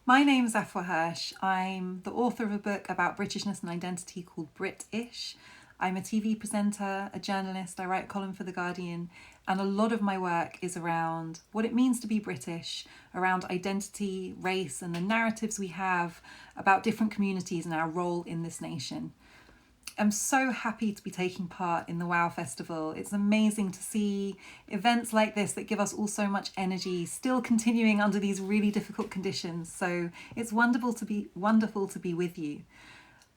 My name's Afua Hirsch. I'm the author of a book about Britishness and identity called British. I'm a TV presenter, a journalist, I write a column for The Guardian, and a lot of my work is around what it means to be British, around identity, race, and the narratives we have about different communities and our role in this nation. I'm so happy to be taking part in the WOW Festival. It's amazing to see events like this that give us all so much energy, still continuing under these really difficult conditions. So it's wonderful to be with you.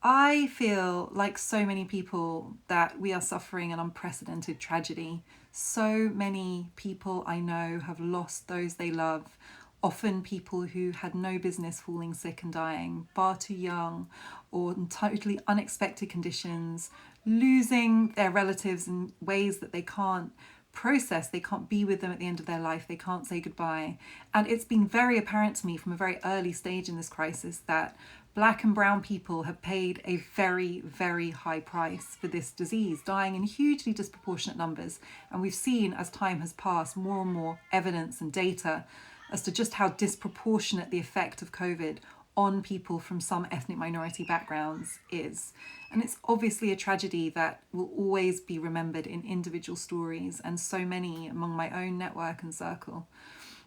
I feel like so many people that we are suffering an unprecedented tragedy. So many people I know have lost those they love, often people who had no business falling sick and dying, far too young, or in totally unexpected conditions, losing their relatives in ways that they can't process, they can't be with them at the end of their life, they can't say goodbye. And it's been very apparent to me from a very early stage in this crisis that Black and brown people have paid a very, very high price for this disease, dying in hugely disproportionate numbers. And we've seen, as time has passed, more and more evidence and data as to just how disproportionate the effect of COVID on people from some ethnic minority backgrounds is. And it's obviously a tragedy that will always be remembered in individual stories, and so many among my own network and circle.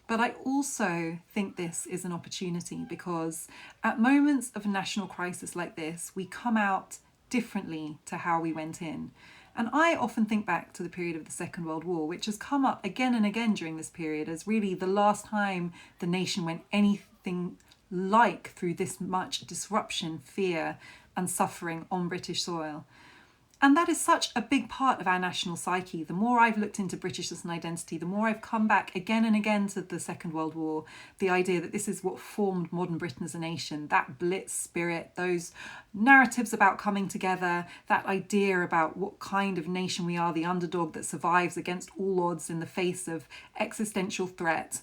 But I also think this is an opportunity because at moments of a national crisis like this, we come out differently to how we went in. And I often think back to the period of the Second World War, which has come up again and again during this period as really the last time the nation went anything like through this much disruption, fear, and suffering on British soil. And that is such a big part of our national psyche. The more I've looked into Britishness and identity, the more I've come back again and again to the Second World War, the idea that this is what formed modern Britain as a nation, that Blitz spirit, those narratives about coming together, that idea about what kind of nation we are, the underdog that survives against all odds in the face of existential threat.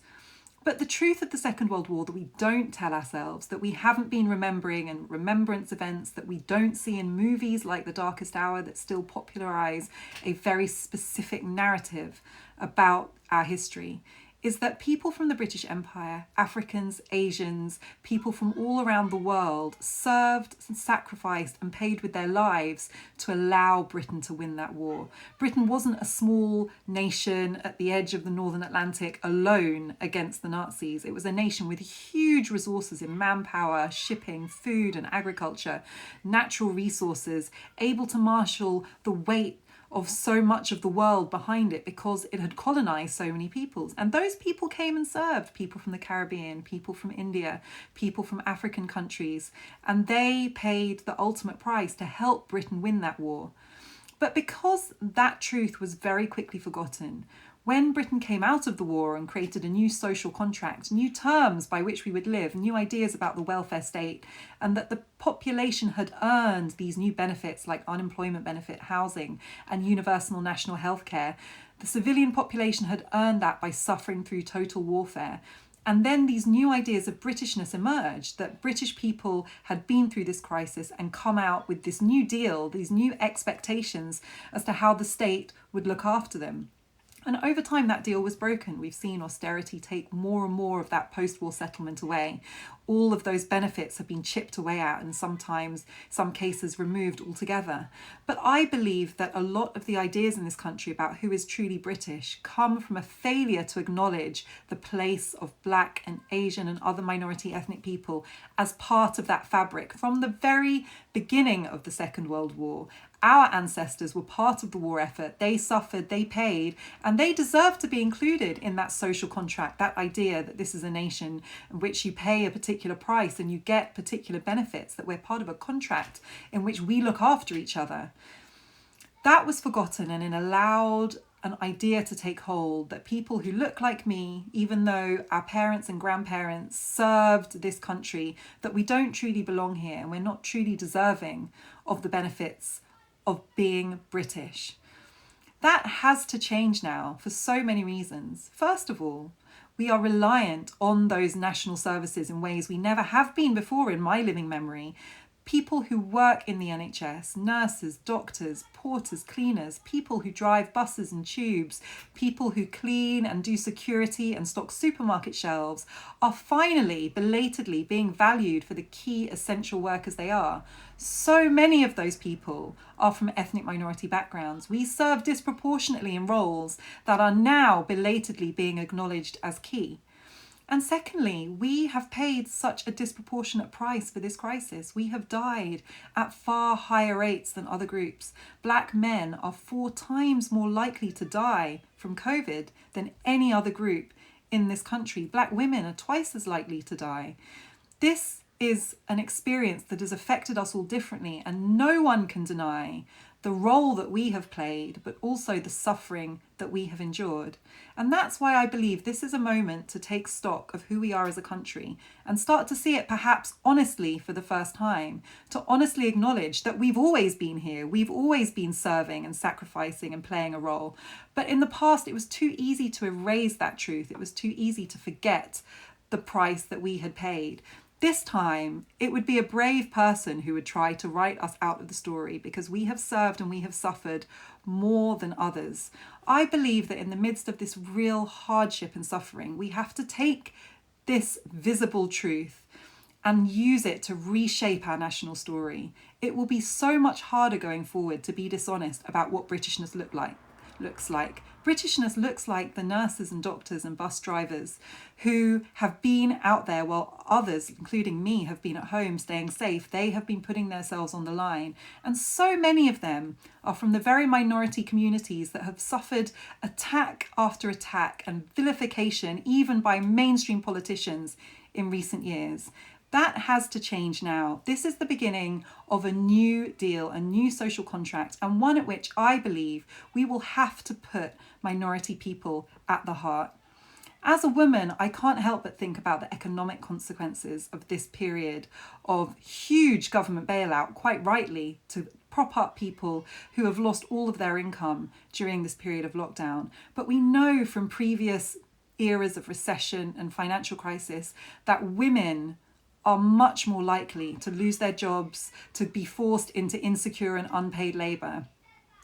But the truth of the Second World War that we don't tell ourselves, that we haven't been remembering, and remembrance events that we don't see in movies like The Darkest Hour that still popularise a very specific narrative about our history, is that people from the British Empire, Africans, Asians, people from all around the world served, sacrificed and paid with their lives to allow Britain to win that war. Britain wasn't a small nation at the edge of the Northern Atlantic alone against the Nazis. It was a nation with huge resources in manpower, shipping, food and agriculture, natural resources, able to marshal the weight of so much of the world behind it because it had colonized so many peoples. And those people came and served, people from the Caribbean, people from India, people from African countries, and they paid the ultimate price to help Britain win that war. But because that truth was very quickly forgotten, when Britain came out of the war and created a new social contract, new terms by which we would live, new ideas about the welfare state, and that the population had earned these new benefits like unemployment benefit, housing, and universal national health care, the civilian population had earned that by suffering through total warfare. And then these new ideas of Britishness emerged, that British people had been through this crisis and come out with this new deal, these new expectations as to how the state would look after them. And over time, that deal was broken. We've seen austerity take more and more of that post-war settlement away. All of those benefits have been chipped away at and sometimes, some cases, removed altogether. But I believe that a lot of the ideas in this country about who is truly British come from a failure to acknowledge the place of Black and Asian and other minority ethnic people as part of that fabric. From the very beginning of the Second World War, our ancestors were part of the war effort. They suffered, they paid, and they deserve to be included in that social contract, that idea that this is a nation in which you pay a particular price and you get particular benefits, that we're part of a contract in which we look after each other. That was forgotten, and it allowed an idea to take hold that people who look like me, even though our parents and grandparents served this country, that we don't truly belong here and we're not truly deserving of the benefits of being British. That has to change now for so many reasons. First of all, we are reliant on those national services in ways we never have been before in my living memory. people who work in the NHS, nurses, doctors, porters, cleaners, people who drive buses and tubes, people who clean and do security and stock supermarket shelves, are finally, belatedly being valued for the key essential workers they are. So many of those people are from ethnic minority backgrounds. We serve disproportionately in roles that are now belatedly being acknowledged as key. And secondly, we have paid such a disproportionate price for this crisis. We have died at far higher rates than other groups. Black men are 4 times more likely to die from COVID than any other group in this country. Black women are twice as likely to die. This is an experience that has affected us all differently, and no one can deny the role that we have played, but also the suffering that we have endured. And that's why I believe this is a moment to take stock of who we are as a country and start to see it perhaps honestly for the first time, to honestly acknowledge that we've always been here, we've always been serving and sacrificing and playing a role. But in the past, it was too easy to erase that truth. It was too easy to forget the price that we had paid. This time, it would be a brave person who would try to write us out of the story, because we have served and we have suffered more than others. I believe that in the midst of this real hardship and suffering, we have to take this visible truth and use it to reshape our national story. It will be so much harder going forward to be dishonest about what Britishness looks like. Britishness looks like the nurses and doctors and bus drivers who have been out there while others, including me, have been at home staying safe. They have been putting themselves on the line. And so many of them are from the very minority communities that have suffered attack after attack and vilification, even by mainstream politicians in recent years. That has to change now. This is the beginning of a new deal, a new social contract, and one at which I believe we will have to put minority people at the heart. As a woman, I can't help but think about the economic consequences of this period of huge government bailout, quite rightly, to prop up people who have lost all of their income during this period of lockdown. But we know from previous eras of recession and financial crisis that women are much more likely to lose their jobs, to be forced into insecure and unpaid labour.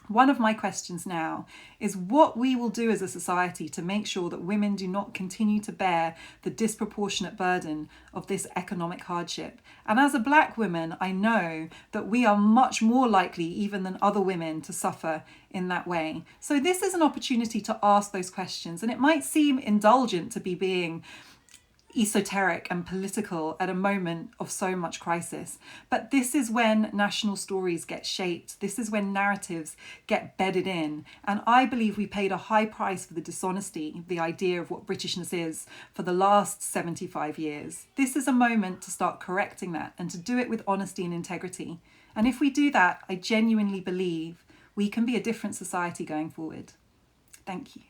One of my questions now is what we will do as a society to make sure that women do not continue to bear the disproportionate burden of this economic hardship. And as a Black woman, I know that we are much more likely even than other women to suffer in that way. So this is an opportunity to ask those questions. And it might seem indulgent to be being esoteric and political at a moment of so much crisis. But this is when national stories get shaped. This is when narratives get bedded in. And I believe we paid a high price for the dishonesty, the idea of what Britishness is, for the last 75 years. This is a moment to start correcting that and to do it with honesty and integrity. And if we do that, I genuinely believe we can be a different society going forward. Thank you.